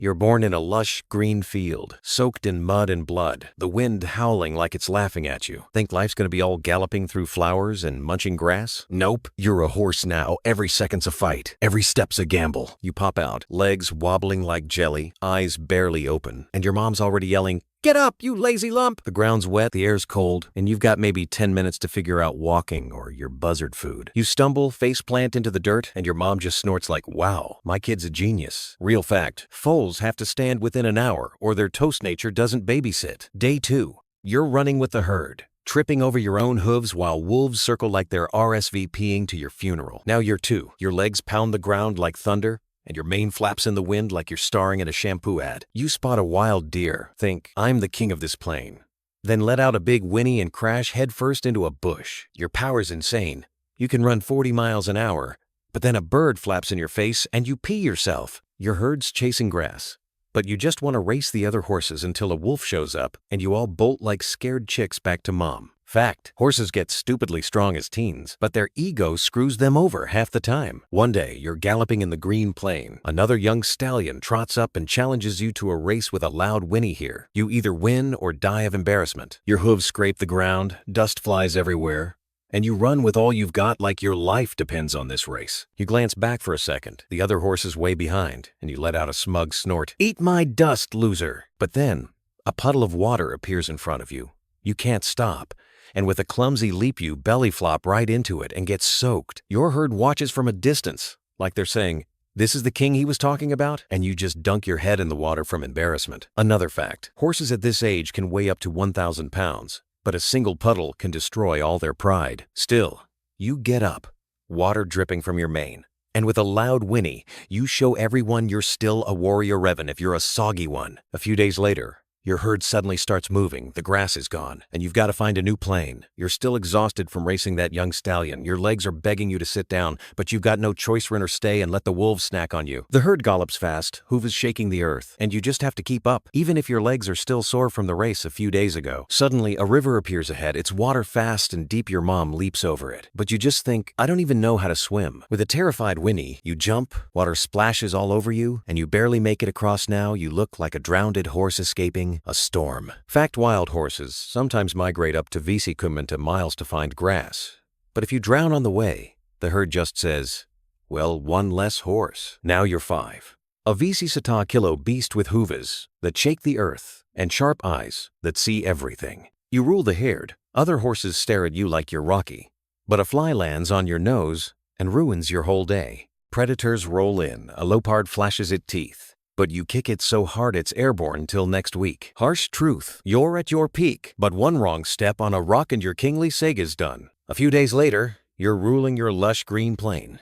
You're born in a lush green field, soaked in mud and blood, the wind howling like it's laughing at you. Think life's gonna be all galloping through flowers and munching grass? Nope. You're a horse now. Every second's a fight. Every step's a gamble. You pop out, legs wobbling like jelly, eyes barely open, and your mom's already yelling, "Get up, you lazy lump!" The ground's wet, the air's cold, and you've got maybe 10 minutes to figure out walking or your buzzard food. You stumble, face plant into the dirt, and your mom just snorts like, "Wow, my kid's a genius." Real fact, foals have to stand within an hour or their toast nature doesn't babysit. Day 2. You're running with the herd, tripping over your own hooves while wolves circle like they're RSVPing to your funeral. Now you're 2. Your legs pound the ground like thunder, and your mane flaps in the wind like you're starring in a shampoo ad. You spot a wild deer, think, "I'm the king of this plain." Then let out a big whinny and crash headfirst into a bush. Your power's insane. You can run 40 miles an hour, but then a bird flaps in your face and you pee yourself. Your herd's chasing grass, but you just want to race the other horses until a wolf shows up and you all bolt like scared chicks back to mom. Fact, horses get stupidly strong as teens, but their ego screws them over half the time. One day, you're galloping in the green plain. Another young stallion trots up and challenges you to a race with a loud whinny here. You either win or die of embarrassment. Your hooves scrape the ground, dust flies everywhere, and you run with all you've got like your life depends on this race. You glance back for a second, the other horse is way behind, and you let out a smug snort. "Eat my dust, loser!" But then, a puddle of water appears in front of you. You can't stop, and with a clumsy leap you belly flop right into it and get soaked. Your herd watches from a distance, like they're saying, "This is the king he was talking about?" And you just dunk your head in the water from embarrassment. Another fact, horses at this age can weigh up to 1,000 pounds, but a single puddle can destroy all their pride. Still, you get up, water dripping from your mane, and with a loud whinny, you show everyone you're still a warrior Revan if you're a soggy one. A few days later, your herd suddenly starts moving, the grass is gone, and you've got to find a new plain. You're still exhausted from racing that young stallion. Your legs are begging you to sit down, but you've got no choice, run or stay and let the wolves snack on you. The herd gallops fast, hooves shaking the earth, and you just have to keep up, even if your legs are still sore from the race a few days ago. Suddenly, a river appears ahead. It's water fast and deep. Your mom leaps over it, but you just think, "I don't even know how to swim." With a terrified whinny, you jump, water splashes all over you, and you barely make it across. Now you look like a drowned horse escaping a storm. Fact, wild horses sometimes migrate up to Visi-Kumenta miles to find grass. But if you drown on the way, the herd just says, "Well, one less horse." Now you're 5. A Visi-Sata kilo beast with hooves that shake the earth and sharp eyes that see everything. You rule the herd. Other horses stare at you like you're Rocky. But a fly lands on your nose and ruins your whole day. Predators roll in. A leopard flashes its teeth, but you kick it so hard it's airborne till next week. Harsh truth, you're at your peak, but one wrong step on a rock and your kingly saga's done. A few days later, you're ruling your lush green plain.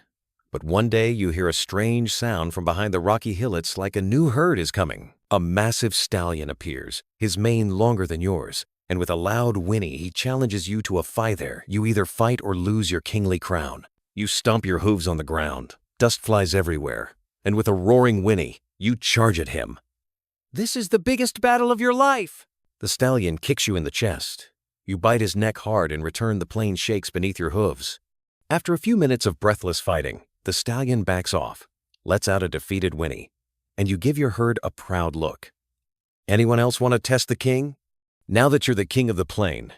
But one day you hear a strange sound from behind the rocky hillocks like a new herd is coming. A massive stallion appears, his mane longer than yours, and with a loud whinny he challenges you to a fight there. You either fight or lose your kingly crown. You stomp your hooves on the ground, dust flies everywhere, and with a roaring whinny, you charge at him. "This is the biggest battle of your life!" The stallion kicks you in the chest. You bite his neck hard and return the plain shakes beneath your hooves. After a few minutes of breathless fighting, the stallion backs off, lets out a defeated whinny, and you give your herd a proud look. Anyone else want to test the king? Now that you're the king of the plain,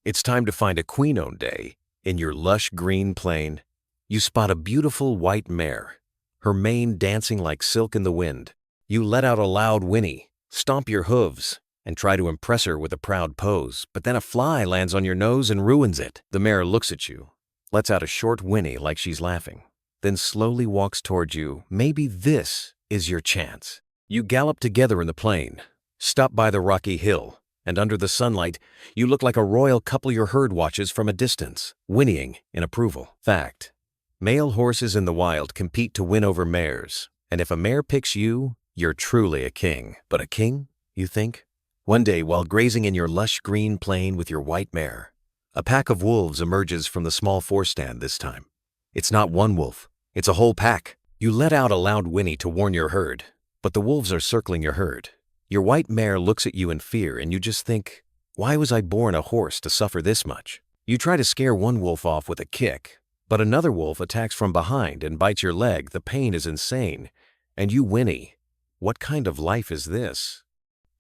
it's time to find a queen-owned day in your lush green plain. You spot a beautiful white mare, her mane dancing like silk in the wind. You let out a loud whinny, stomp your hooves, and try to impress her with a proud pose, but then a fly lands on your nose and ruins it. The mare looks at you, lets out a short whinny like she's laughing, then slowly walks toward you. Maybe this is your chance. You gallop together in the plain, stop by the rocky hill, and under the sunlight, you look like a royal couple your herd watches from a distance, whinnying in approval. Fact, male horses in the wild compete to win over mares, and if a mare picks you, you're truly a king. But a king, you think? One day, while grazing in your lush green plain with your white mare, a pack of wolves emerges from the small forestand this time. It's not one wolf, it's a whole pack. You let out a loud whinny to warn your herd, but the wolves are circling your herd. Your white mare looks at you in fear and you just think, "Why was I born a horse to suffer this much?" You try to scare one wolf off with a kick, but another wolf attacks from behind and bites your leg. The pain is insane, and you whinny, What kind of life is this?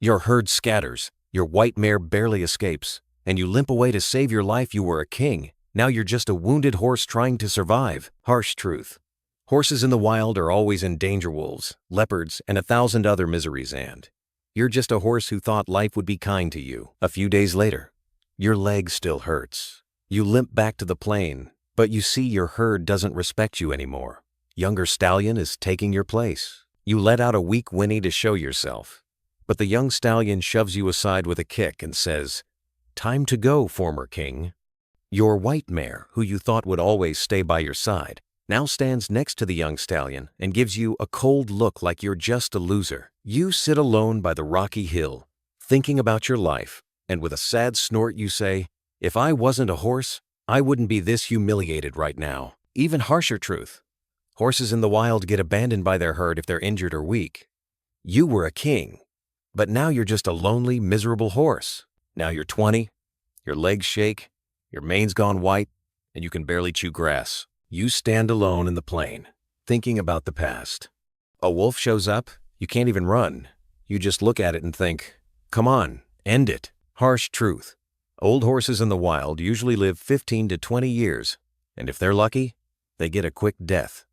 Your herd scatters, your white mare barely escapes, and you limp away to save your life. You were a king. Now you're just a wounded horse trying to survive. Harsh truth. Horses in the wild are always in danger, wolves, leopards, and 1,000 other miseries, and you're just a horse who thought life would be kind to you. A few days later, your leg still hurts. You limp back to the plain, but you see your herd doesn't respect you anymore. Younger stallion is taking your place. You let out a weak whinny to show yourself, but the young stallion shoves you aside with a kick and says, "Time to go, former king." Your white mare, who you thought would always stay by your side, now stands next to the young stallion and gives you a cold look like you're just a loser. You sit alone by the rocky hill, thinking about your life, and with a sad snort you say, "If I wasn't a horse, I wouldn't be this humiliated right now." Even harsher truth. Horses in the wild get abandoned by their herd if they're injured or weak. You were a king, but now you're just a lonely, miserable horse. Now you're 20, your legs shake, your mane's gone white, and you can barely chew grass. You stand alone in the plain, thinking about the past. A wolf shows up, you can't even run. You just look at it and think, "Come on, end it." Harsh truth. Old horses in the wild usually live 15 to 20 years, and if they're lucky, they get a quick death.